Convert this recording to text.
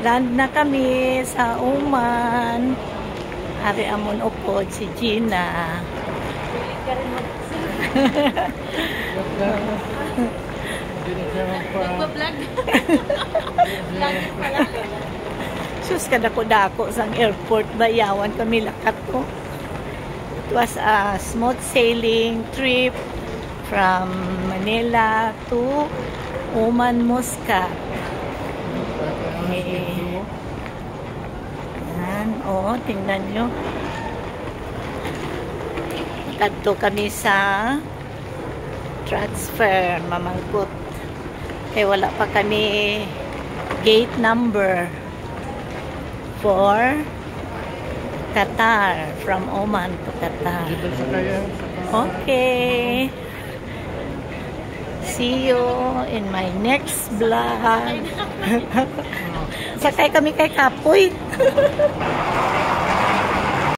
Land na kami sa Oman. Hari amon upod si Gina. Sus, kadako-dako sa airport. Bayawan kami lakat ko. It was a smooth sailing trip from Manila to Oman, Muscat. Okay. Yan. Oo, tingnan nyo. Kadto kami sa transfer, mamangkot. Kaya wala pa kami gate number for Qatar, from Oman to Qatar. Okay. See you in my next vlog. Sakay kami kay Kapoy.